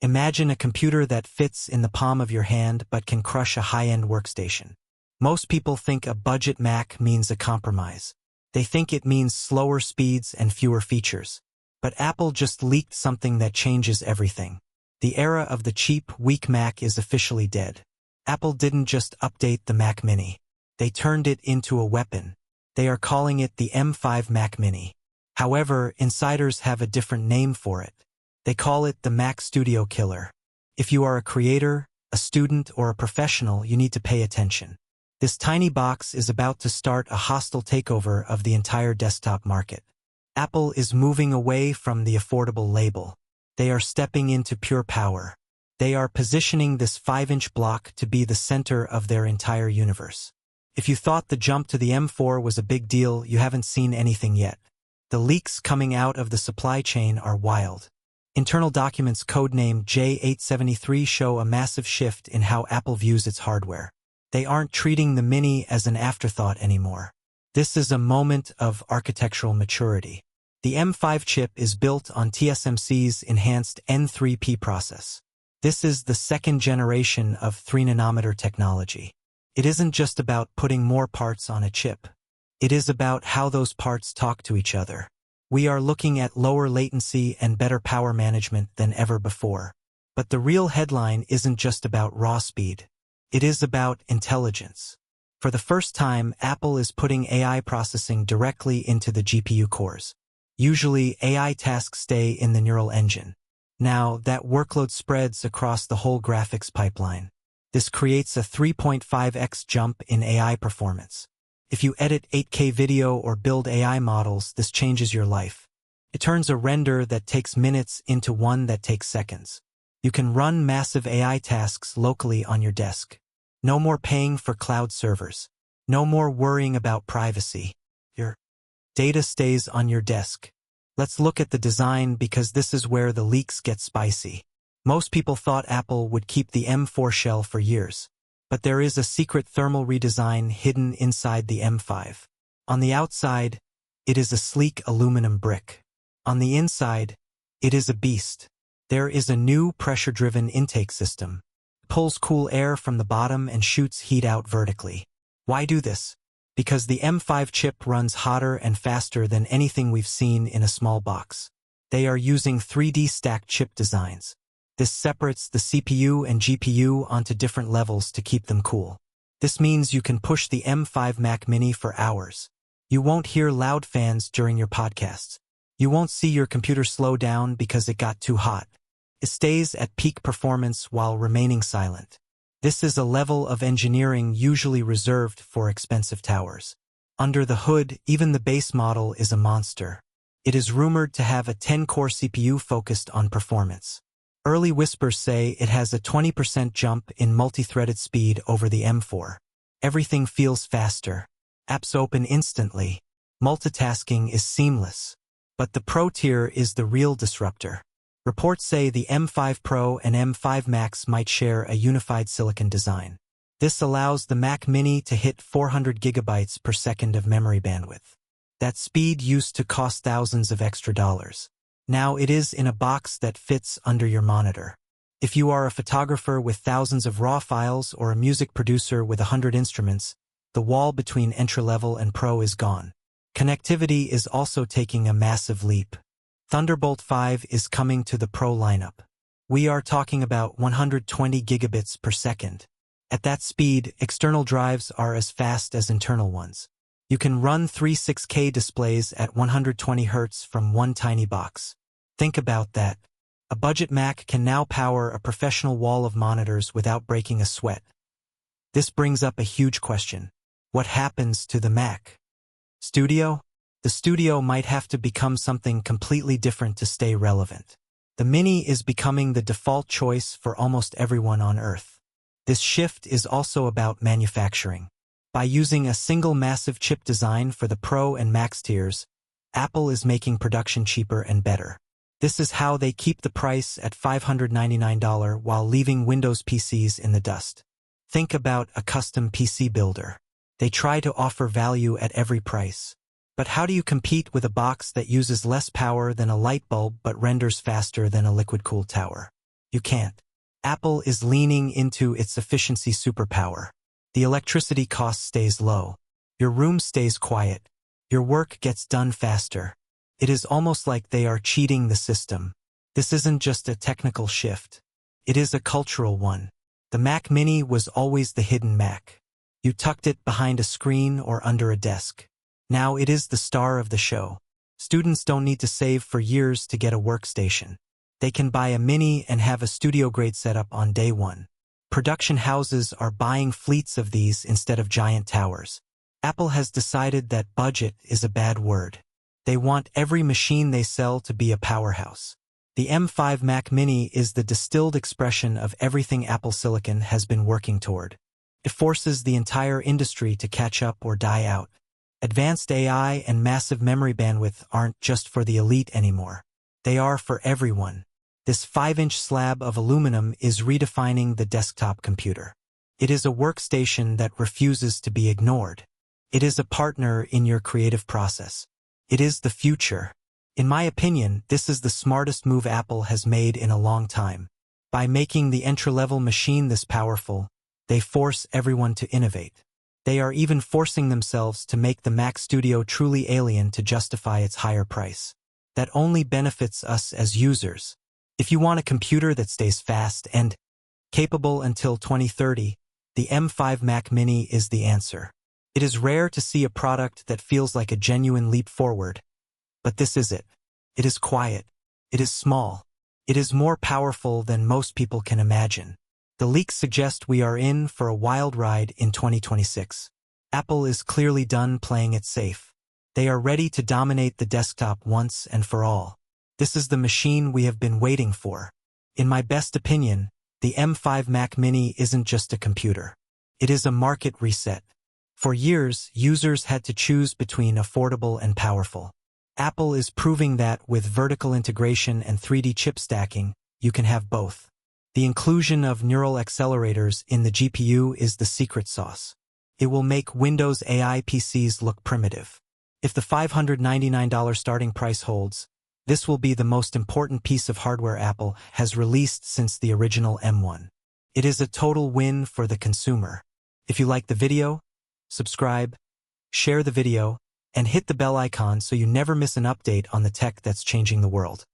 Imagine a computer that fits in the palm of your hand but can crush a high-end workstation. Most people think a budget Mac means a compromise. They think it means slower speeds and fewer features. But Apple just leaked something that changes everything. The era of the cheap, weak Mac is officially dead. Apple didn't just update the Mac Mini. They turned it into a weapon. They are calling it the M5 Mac Mini. However, insiders have a different name for it. They call it the Mac Studio Killer. If you are a creator, a student, or a professional, you need to pay attention. This tiny box is about to start a hostile takeover of the entire desktop market. Apple is moving away from the affordable label. They are stepping into pure power. They are positioning this 5-inch block to be the center of their entire universe. If you thought the jump to the M4 was a big deal, you haven't seen anything yet. The leaks coming out of the supply chain are wild. Internal documents codenamed J873 show a massive shift in how Apple views its hardware. They aren't treating the Mini as an afterthought anymore. This is a moment of architectural maturity. The M5 chip is built on TSMC's enhanced N3P process. This is the second generation of 3nm technology. It isn't just about putting more parts on a chip. It is about how those parts talk to each other. We are looking at lower latency and better power management than ever before. But the real headline isn't just about raw speed. It is about intelligence. For the first time, Apple is putting AI processing directly into the GPU cores. Usually, AI tasks stay in the neural engine. Now, that workload spreads across the whole graphics pipeline. This creates a 3.5x jump in AI performance. If you edit 8K video or build AI models, this changes your life. It turns a render that takes minutes into one that takes seconds. You can run massive AI tasks locally on your desk. No more paying for cloud servers. No more worrying about privacy. Your data stays on your desk. Let's look at the design because this is where the leaks get spicy. Most people thought Apple would keep the M4 shell for years. But there is a secret thermal redesign hidden inside the M5. On the outside, it is a sleek aluminum brick. On the inside, it is a beast. There is a new pressure-driven intake system. It pulls cool air from the bottom and shoots heat out vertically. Why do this? Because the M5 chip runs hotter and faster than anything we've seen in a small box. They are using 3D stacked chip designs. This separates the CPU and GPU onto different levels to keep them cool. This means you can push the M5 Mac Mini for hours. You won't hear loud fans during your podcasts. You won't see your computer slow down because it got too hot. It stays at peak performance while remaining silent. This is a level of engineering usually reserved for expensive towers. Under the hood, even the base model is a monster. It is rumored to have a 10-core CPU focused on performance. Early whispers say it has a 20% jump in multi-threaded speed over the M4. Everything feels faster. Apps open instantly. Multitasking is seamless. But the Pro tier is the real disruptor. Reports say the M5 Pro and M5 Max might share a unified silicon design. This allows the Mac Mini to hit 400 gigabytes per second of memory bandwidth. That speed used to cost thousands of extra dollars. Now it is in a box that fits under your monitor. If you are a photographer with thousands of raw files or a music producer with 100 instruments, the wall between entry-level and Pro is gone. Connectivity is also taking a massive leap. Thunderbolt 5 is coming to the Pro lineup. We are talking about 120 gigabits per second. At that speed, external drives are as fast as internal ones. You can run 3 6K displays at 120 Hz from one tiny box. Think about that. A budget Mac can now power a professional wall of monitors without breaking a sweat. This brings up a huge question. What happens to the Mac Studio? The Studio might have to become something completely different to stay relevant. The Mini is becoming the default choice for almost everyone on Earth. This shift is also about manufacturing. By using a single massive chip design for the Pro and Max tiers, Apple is making production cheaper and better. This is how they keep the price at $599 while leaving Windows PCs in the dust. Think about a custom PC builder. They try to offer value at every price. But how do you compete with a box that uses less power than a light bulb but renders faster than a liquid-cooled tower? You can't. Apple is leaning into its efficiency superpower. The electricity cost stays low. Your room stays quiet. Your work gets done faster. It is almost like they are cheating the system. This isn't just a technical shift. It is a cultural one. The Mac Mini was always the hidden Mac. You tucked it behind a screen or under a desk. Now it is the star of the show. Students don't need to save for years to get a workstation. They can buy a Mini and have a studio-grade setup on day one. Production houses are buying fleets of these instead of giant towers. Apple has decided that budget is a bad word. They want every machine they sell to be a powerhouse. The M5 Mac Mini is the distilled expression of everything Apple Silicon has been working toward. It forces the entire industry to catch up or die out. Advanced AI and massive memory bandwidth aren't just for the elite anymore. They are for everyone. This 5-inch slab of aluminum is redefining the desktop computer. It is a workstation that refuses to be ignored. It is a partner in your creative process. It is the future. In my opinion, this is the smartest move Apple has made in a long time. By making the entry-level machine this powerful, they force everyone to innovate. They are even forcing themselves to make the Mac Studio truly alien to justify its higher price. That only benefits us as users. If you want a computer that stays fast and capable until 2030, the M5 Mac Mini is the answer. It is rare to see a product that feels like a genuine leap forward. But this is it. It is quiet. It is small. It is more powerful than most people can imagine. The leaks suggest we are in for a wild ride in 2026. Apple is clearly done playing it safe. They are ready to dominate the desktop once and for all. This is the machine we have been waiting for. In my best opinion, the M5 Mac Mini isn't just a computer. It is a market reset. For years, users had to choose between affordable and powerful. Apple is proving that with vertical integration and 3D chip stacking, you can have both. The inclusion of Neural Accelerators in the GPU is the secret sauce. It will make Windows AI PCs look primitive. If the $599 starting price holds, this will be the most important piece of hardware Apple has released since the original M1. It is a total win for the consumer. If you like the video, subscribe, share the video, and hit the bell icon so you never miss an update on the tech that's changing the world.